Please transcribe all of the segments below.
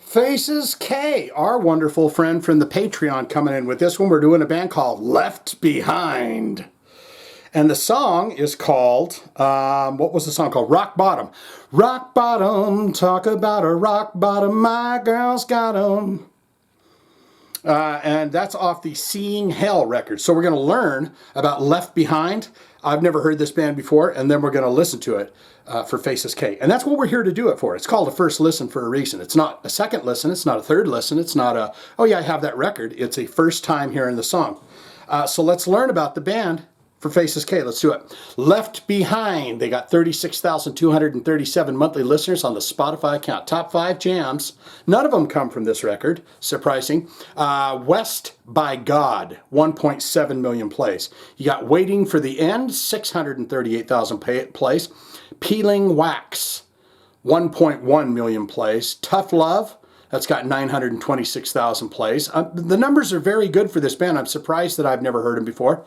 Faces K, our wonderful friend from the Patreon, coming in with this one. We're doing a band called Left Behind. And the song is called, what was the song called? Rock Bottom. Rock Bottom, talk about a rock bottom, my girl's got 'em. And that's off the Seeing Hell record. So we're going to learn about Left Behind. I've never heard this band before, and then we're going to listen to it for Faces K. And that's what we're here to do it for. It's called a first listen for a reason. It's not a second listen. It's not a third listen. It's not a, oh yeah, I have that record. It's a first time hearing the song. So let's learn about the band for Faces K. Let's do it. Left Behind. They got 36,237 monthly listeners on the Spotify account. Top 5 jams. None of them come from this record. Surprising. West by God, 1.7 million plays. You got Waiting for the End, 638,000 plays. Peeling Wax, 1.1 million plays. Tough Love, that's got 926,000 plays. The numbers are very good for this band. I'm surprised that I've never heard them before.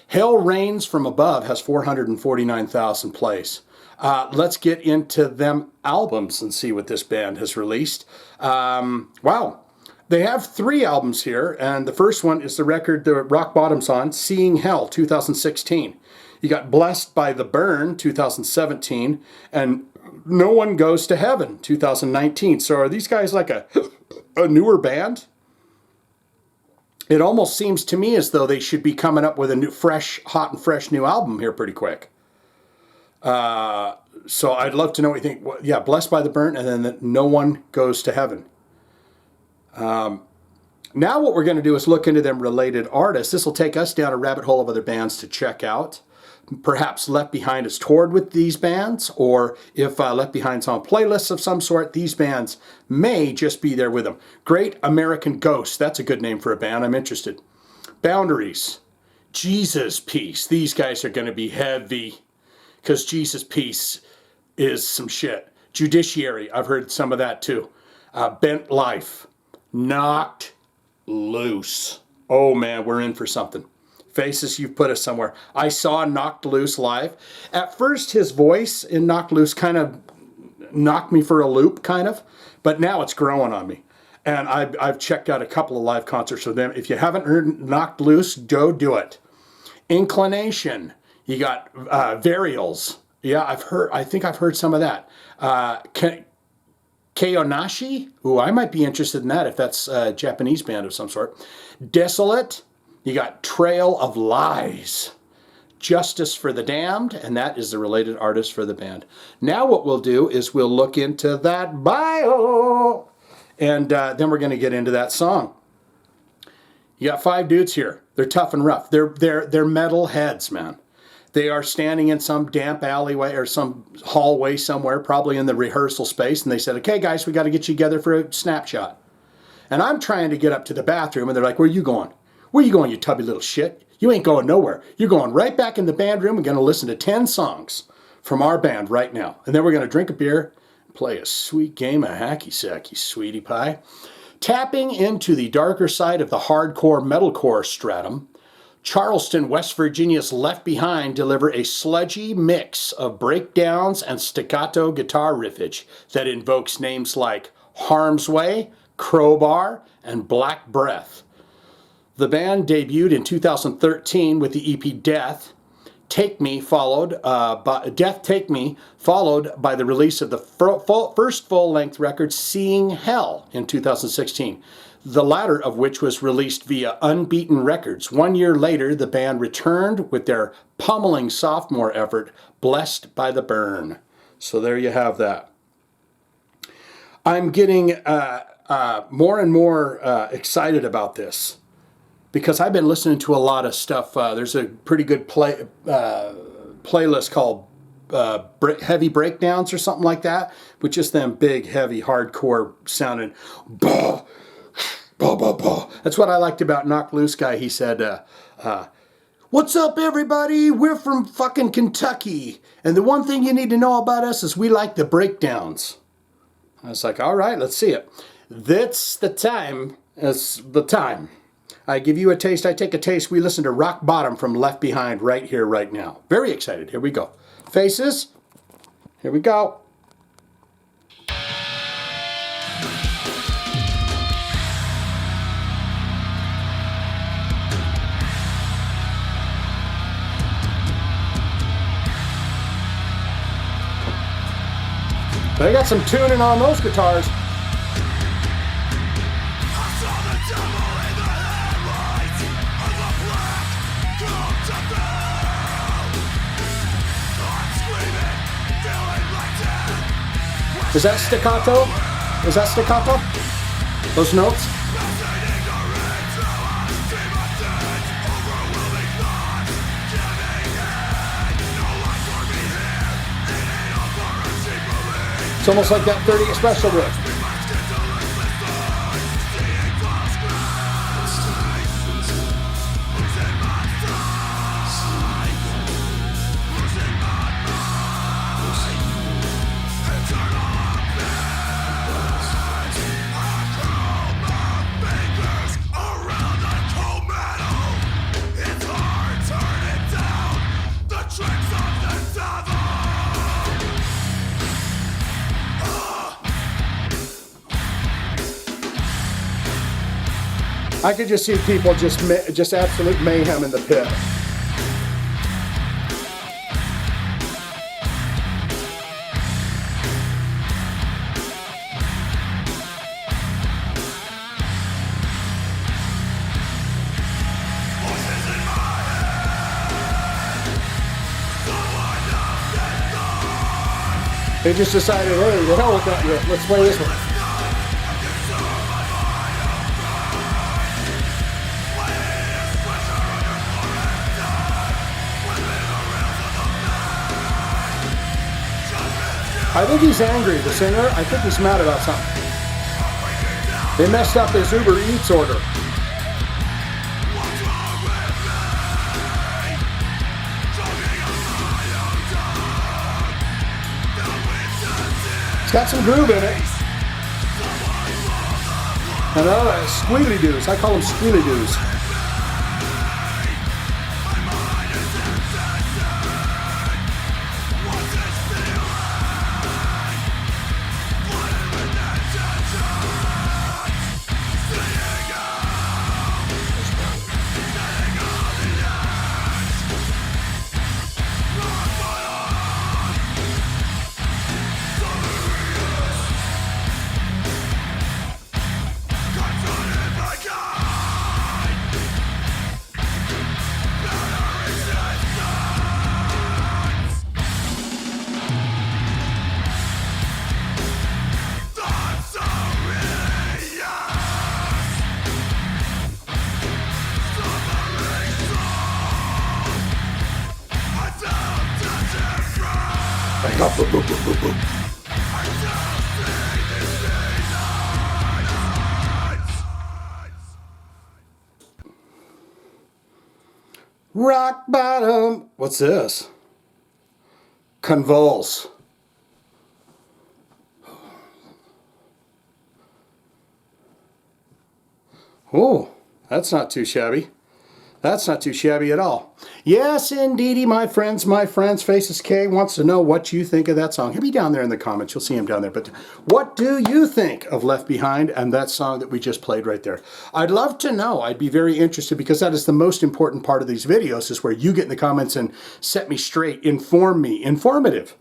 Hell Rains from Above has 449,000 plays. Let's get into them albums and see what this band has released. Wow. They have 3 albums here, and the first one is the record the Rock Bottom's on, Seeing Hell, 2016. You got Blessed by the Burn, 2017, and No One Goes to Heaven, 2019. So are these guys like a newer band? It almost seems to me as though they should be coming up with a new, hot and fresh new album here pretty quick. So I'd love to know what you think. Yeah, Blessed by the Burn, and then No One Goes to Heaven. Now what we're going to do is look into them related artists. This will take us down a rabbit hole of other bands to check out. Perhaps Left Behind has toured with these bands, or if Left Behind's on playlists of some sort, these bands may just be there with them. Great American Ghost, that's a good name for a band, I'm interested. Boundaries, Jesus Piece, these guys are going to be heavy, because Jesus Piece is some shit. Judiciary, I've heard some of that too. Bent Life, Knocked Loose. Oh man, we're in for something. Faces, you've put us somewhere. I saw Knocked Loose live. At first, his voice in Knocked Loose kind of knocked me for a loop, kind of. But now it's growing on me. And I've checked out a couple of live concerts with them. If you haven't heard Knocked Loose, go do it. Inclination. You got Varials. Yeah, I think I've heard some of that. Keonashi. Ooh, I might be interested in that if that's a Japanese band of some sort. Desolate. You got Trail of Lies, Justice for the Damned, and that is the related artist for the band. Now what we'll do is we'll look into that bio, and then we're going to get into that song. You got 5 dudes here. They're tough and rough. They're metal heads, man. They are standing in some damp alleyway or some hallway somewhere, probably in the rehearsal space, and they said, okay, guys, we got to get you together for a snapshot. And I'm trying to get up to the bathroom, and they're like, where are you going? Where you going, you tubby little shit? You ain't going nowhere. You're going right back in the band room and going to listen to 10 songs from our band right now. And then we're going to drink a beer and play a sweet game of hacky sack, you sweetie pie. Tapping into the darker side of the hardcore metalcore stratum, Charleston, West Virginia's Left Behind deliver a sludgy mix of breakdowns and staccato guitar riffage that invokes names like Harm's Way, Crowbar, and Black Breath. The band debuted in 2013 with the EP Death Take Me, followed by the release of the first full-length record Seeing Hell in 2016, the latter of which was released via Unbeaten Records. 1 year later, the band returned with their pummeling sophomore effort, Blessed by the Burn. So there you have that. I'm getting more and more excited about this, because I've been listening to a lot of stuff. There's a pretty good playlist called Heavy Breakdowns or something like that, with just them big, heavy, hardcore sounding. Bah, bah, bah, bah. That's what I liked about Knocked Loose guy. He said, what's up, everybody? We're from fucking Kentucky. And the one thing you need to know about us is we like the breakdowns. I was like, all right, let's see it. That's the time. It's the time. I give you a taste, I take a taste. We listen to Rock Bottom from Left Behind right here, right now. Very excited. Here we go. Faces. Here we go. They got some tuning on those guitars. Is that staccato? Is that staccato? Those notes? It's almost like that 30 special riff. I could just see people just absolute mayhem in the pit. They just decided, hey, the hell with that riff, let's play this one. I think he's angry, the singer. I think he's mad about something. They messed up his Uber Eats order. It's got some groove in it. And squealy-doos. I call them squealy-doos. Rock bottom. What's this? Convulse. Oh, that's not too shabby. That's not too shabby at all. Yes, indeedy, my friends, Faces K wants to know what you think of that song. He'll be down there in the comments. You'll see him down there. But what do you think of Left Behind and that song that we just played right there? I'd love to know. I'd be very interested because that is the most important part of these videos is where you get in the comments and set me straight, inform me, informative.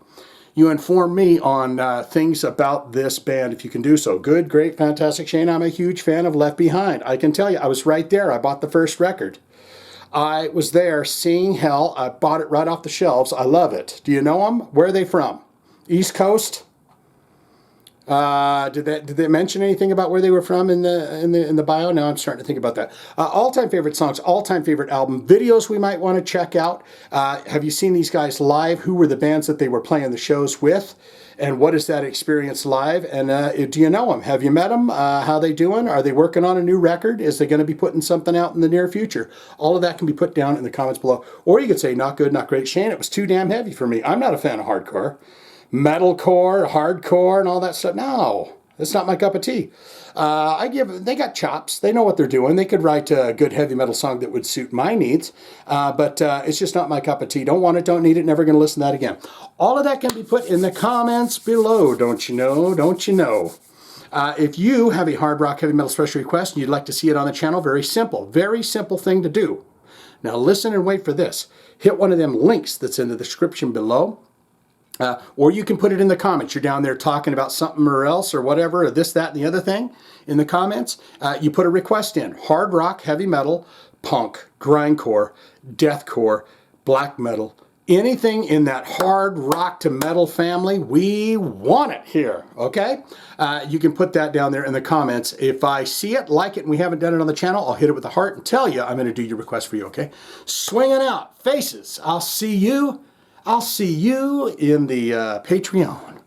You inform me on things about this band if you can do so. Good, great, fantastic. Shane, I'm a huge fan of Left Behind. I can tell you, I was right there. I bought the first record. I was there seeing hell. I bought it right off the shelves. I love it. Do you know them? Where are they from? East Coast? Did they mention anything about where they were from in the bio? Now I'm starting to think about that. All-time favorite songs, all-time favorite album, videos we might want to check out. Have you seen these guys live? Who were the bands that they were playing the shows with? And what is that experience live? And do you know them? Have you met them? How they doing? Are they working on a new record? Is they going to be putting something out in the near future? All of that can be put down in the comments below. Or you could say, not good, not great. Shane, it was too damn heavy for me. I'm not a fan of hardcore. Metalcore, hardcore, and all that stuff. No, it's not my cup of tea. They got chops. They know what they're doing. They could write a good heavy metal song that would suit my needs, but it's just not my cup of tea. Don't want it, don't need it, never going to listen to that again. All of that can be put in the comments below, don't you know, don't you know. If you have a hard rock heavy metal special request and you'd like to see it on the channel, very simple thing to do. Now listen and wait for this. Hit one of them links that's in the description below. Or you can put it in the comments. You're down there talking about something or else or whatever, or this, that, and the other thing in the comments. You put a request in. Hard rock, heavy metal, punk, grindcore, deathcore, black metal. Anything in that hard rock to metal family, we want it here, okay? You can put that down there in the comments. If I see it, like it, and we haven't done it on the channel, I'll hit it with a heart and tell you I'm going to do your request for you, okay? Swinging out, faces. I'll see you in the Patreon.